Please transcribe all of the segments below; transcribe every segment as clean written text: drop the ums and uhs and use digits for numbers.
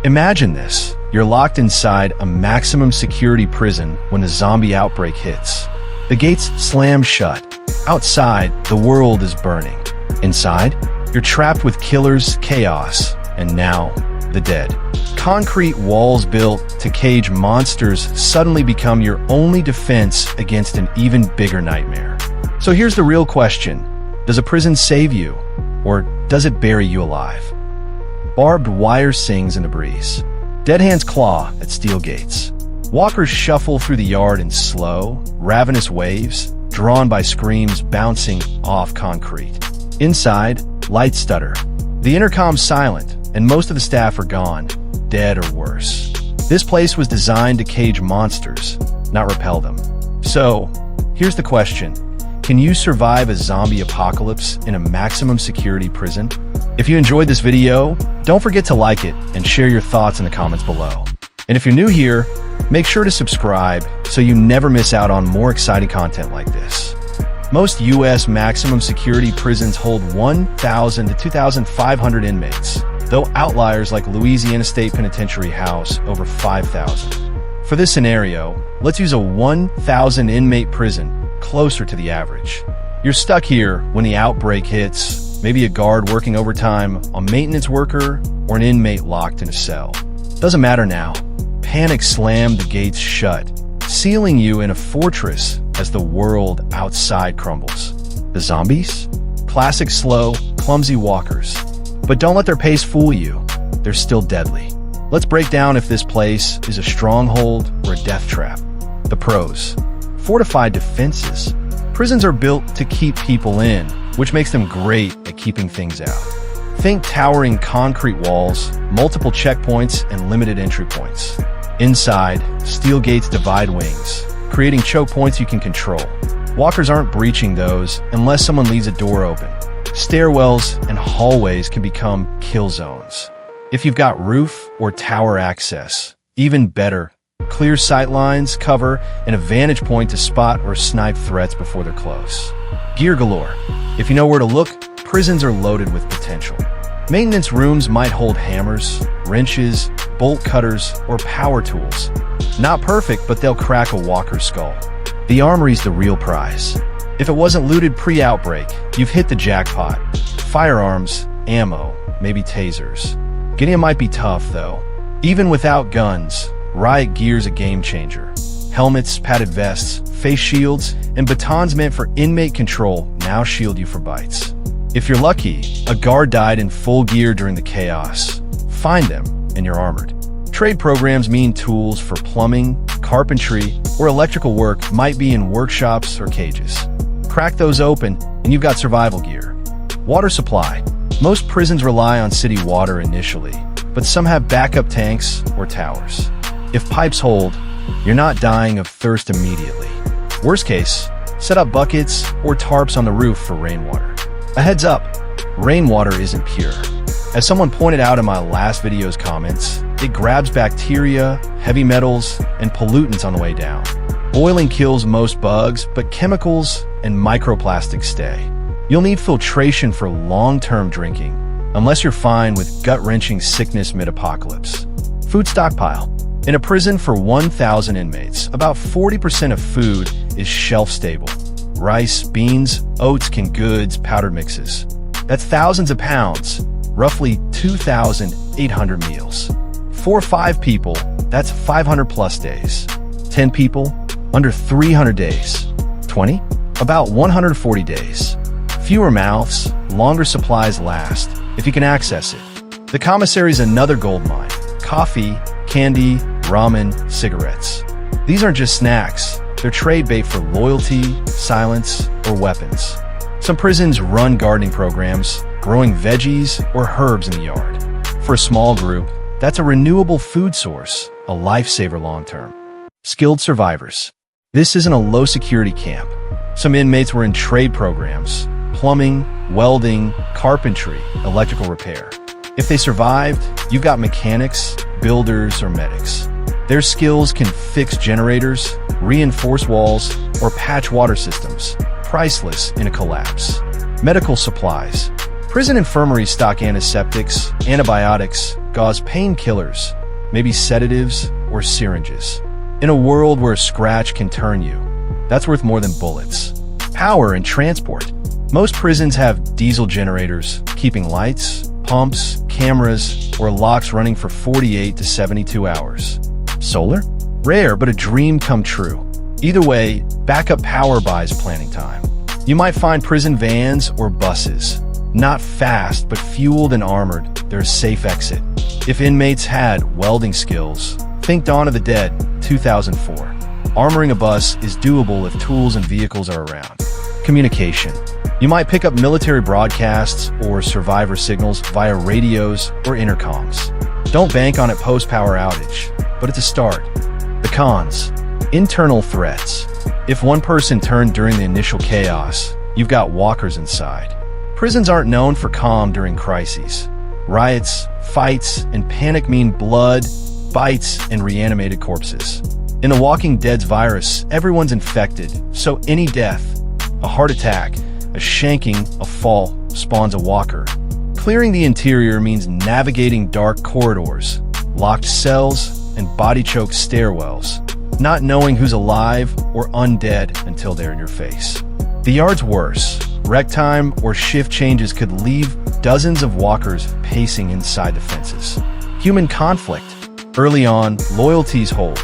Imagine this. You're locked inside a maximum security prison when a zombie outbreak hits. The gates slam shut. Outside, the world is burning. Inside, you're trapped with killers, chaos, and now, the dead. Concrete walls built to cage monsters suddenly become your only defense against an even bigger nightmare. So here's the real question. Does a prison save you, or does it bury you alive? Barbed wire sings in the breeze. Dead hands claw at steel gates. Walkers shuffle through the yard in slow, ravenous waves, drawn by screams bouncing off concrete. Inside, lights stutter. The intercom's silent, and most of the staff are gone, dead or worse. This place was designed to cage monsters, not repel them. So, here's the question. Can you survive a zombie apocalypse in a maximum security prison? If you enjoyed this video, don't forget to like it and share your thoughts in the comments below. And if you're new here, make sure to subscribe so you never miss out on more exciting content like this. Most U.S. maximum security prisons hold 1,000 to 2,500 inmates, though outliers like Louisiana State Penitentiary house over 5,000. For this scenario, let's use a 1,000 inmate prison closer to the average. You're stuck here when the outbreak hits, maybe a guard working overtime, a maintenance worker, or an inmate locked in a cell. Doesn't matter now. Panic slammed the gates shut, sealing you in a fortress as the world outside crumbles. The zombies? Classic slow, clumsy walkers. But don't let their pace fool you. They're still deadly. Let's break down if this place is a stronghold or a death trap. The pros. Fortified defenses. Prisons are built to keep people in, which makes them great at keeping things out. Think towering concrete walls, multiple checkpoints, and limited entry points. Inside, steel gates divide wings, creating choke points you can control. Walkers aren't breaching those unless someone leaves a door open. Stairwells and hallways can become kill zones. If you've got roof or tower access, even better. Clear sight lines, cover, and a vantage point to spot or snipe threats before they're close. Gear galore. If you know where to look, prisons are loaded with potential. Maintenance rooms might hold hammers, wrenches, bolt cutters, or power tools. Not perfect, but they'll crack a walker's skull. The armory's the real prize. If it wasn't looted pre-outbreak, you've hit the jackpot. Firearms, ammo, maybe tasers. Getting them might be tough, though. Even without guns, riot gear's a game changer. Helmets, padded vests, face shields, and batons meant for inmate control now shield you for bites. If you're lucky, a guard died in full gear during the chaos. Find them, and you're armored. Trade programs mean tools for plumbing, carpentry, or electrical work might be in workshops or cages. Crack those open, and you've got survival gear. Water supply. Most prisons rely on city water initially, but some have backup tanks or towers. If pipes hold, you're not dying of thirst immediately. Worst case, set up buckets or tarps on the roof for rainwater. A heads up, rainwater isn't pure. As someone pointed out in my last video's comments, it grabs bacteria, heavy metals, and pollutants on the way down. Boiling kills most bugs, but chemicals and microplastics stay. You'll need filtration for long-term drinking, unless you're fine with gut-wrenching sickness mid-apocalypse. Food stockpile. In a prison for 1,000 inmates, about 40% of food is shelf-stable. Rice, beans, oats, canned goods, powdered mixes. That's thousands of pounds, roughly 2,800 meals. 4 or 5 people, that's 500 plus days. 10 people, under 300 days. 20, about 140 days. Fewer mouths, longer supplies last, if you can access it. The commissary's another gold mine. Coffee, candy, ramen, cigarettes. These aren't just snacks. They're trade bait for loyalty, silence, or weapons. Some prisons run gardening programs, growing veggies or herbs in the yard. For a small group, that's a renewable food source, a lifesaver long-term. Skilled survivors. This isn't a low-security camp. Some inmates were in trade programs, plumbing, welding, carpentry, electrical repair. If they survived, you've got mechanics, builders, or medics. Their skills can fix generators, reinforce walls, or patch water systems, priceless in a collapse. Medical supplies. Prison infirmaries stock antiseptics, antibiotics, gauze painkillers, maybe sedatives or syringes. In a world where a scratch can turn you, that's worth more than bullets. Power and transport. Most prisons have diesel generators, keeping lights, pumps, cameras, or locks running for 48 to 72 hours. Solar? Rare, but a dream come true. Either way, backup power buys planning time. You might find prison vans or buses. Not fast, but fueled and armored, there's safe exit. If inmates had welding skills, think Dawn of the Dead, 2004. Armoring a bus is doable if tools and vehicles are around. Communication. You might pick up military broadcasts or survivor signals via radios or intercoms. Don't bank on it post-power outage, but it's a start. The cons. Internal threats. If one person turned during the initial chaos, you've got walkers inside. Prisons aren't known for calm during crises. Riots, fights, and panic mean blood, bites, and reanimated corpses. In The Walking Dead's virus, everyone's infected, so any death, a heart attack, a shanking, a fall, spawns a walker. Clearing the interior means navigating dark corridors, locked cells, and body-choked stairwells, not knowing who's alive or undead until they're in your face. The yard's worse. Rec time or shift changes could leave dozens of walkers pacing inside the fences. Human conflict. Early on, loyalties hold.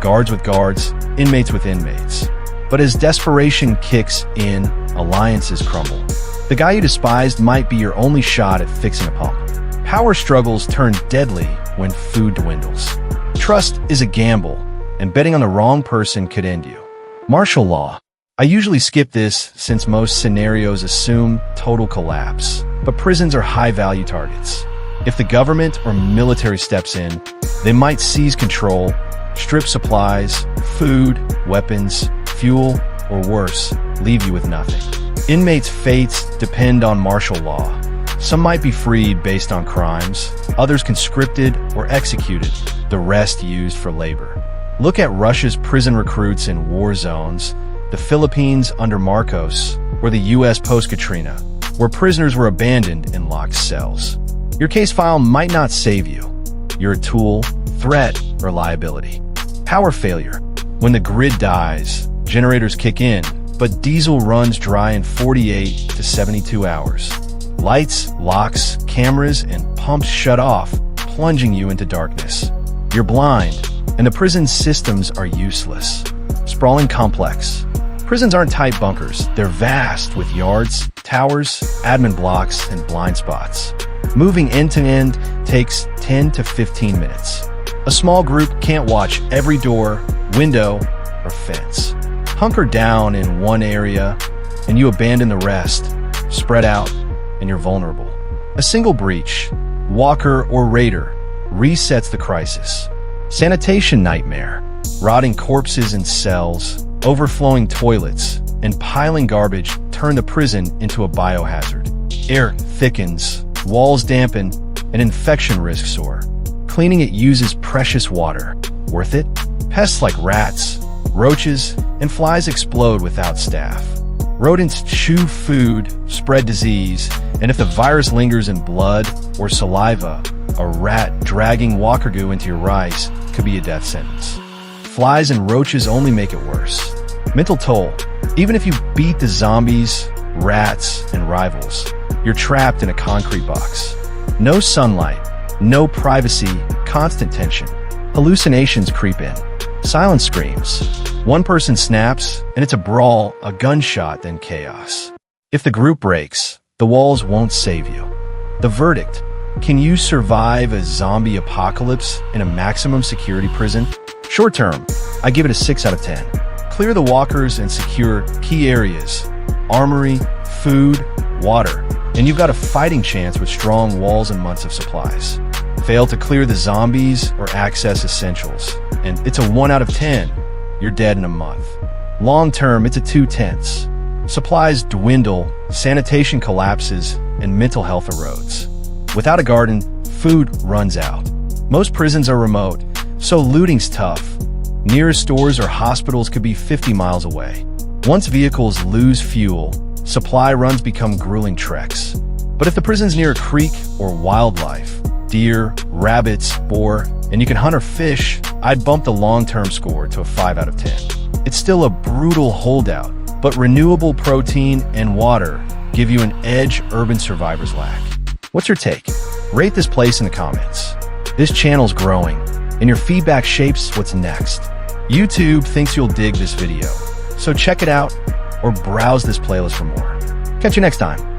Guards with guards, inmates with inmates. But as desperation kicks in, alliances crumble. The guy you despised might be your only shot at fixing a pump. Power struggles turn deadly when food dwindles. Trust is a gamble, and betting on the wrong person could end you. Martial law. I usually skip this since most scenarios assume total collapse, but prisons are high-value targets. If the government or military steps in, they might seize control, strip supplies, food, weapons, fuel, or worse, leave you with nothing. Inmates' fates depend on martial law. Some might be freed based on crimes, others conscripted or executed, the rest used for labor. Look at Russia's prison recruits in war zones, the Philippines under Marcos, or the US post-Katrina, where prisoners were abandoned in locked cells. Your case file might not save you. You're a tool, threat, or liability. Power failure. When the grid dies, generators kick in, but diesel runs dry in 48 to 72 hours. Lights, locks, cameras, and pumps shut off, plunging you into darkness. You're blind, and the prison systems are useless. Sprawling complex. Prisons aren't tight bunkers. They're vast with yards, towers, admin blocks, and blind spots. Moving end to end takes 10 to 15 minutes. A small group can't watch every door, window, or fence. Hunker down in one area, and you abandon the rest. Spread out, and you're vulnerable. A single breach, walker or raider, resets the crisis. Sanitation nightmare. Rotting corpses in cells, overflowing toilets, and piling garbage turn the prison into a biohazard. Air thickens, walls dampen, and infection risk soar. Cleaning it uses precious water. Worth it? Pests like rats, roaches, and flies explode without staff. Rodents chew food, spread disease, and if the virus lingers in blood or saliva, a rat dragging walker goo into your rice could be a death sentence. Flies and roaches only make it worse. Mental toll. Even if you beat the zombies, rats, and rivals, you're trapped in a concrete box. No sunlight, no privacy, constant tension. Hallucinations creep in. Silent screams. One person snaps, and it's a brawl, a gunshot, then chaos. If the group breaks, the walls won't save you. The verdict. Can you survive a zombie apocalypse in a maximum security prison? Short term, I give it a 6 out of 10. Clear the walkers and secure key areas. Armory, food, water. And you've got a fighting chance with strong walls and months of supplies. Fail to clear the zombies or access essentials, and it's a 1 out of 10. You're dead in a month. Long term, it's a 2/10. Supplies dwindle, sanitation collapses, and mental health erodes. Without a garden, food runs out. Most prisons are remote, so looting's tough. Nearest stores or hospitals could be 50 miles away. Once vehicles lose fuel, supply runs become grueling treks. But if the prison's near a creek or wildlife, deer, rabbits, boar, and you can hunt or fish, I'd bump the long-term score to a 5 out of 10. It's still a brutal holdout, but renewable protein and water give you an edge urban survivors lack. What's your take? Rate this place in the comments. This channel's growing, and your feedback shapes what's next. YouTube thinks you'll dig this video, so check it out or browse this playlist for more. Catch you next time.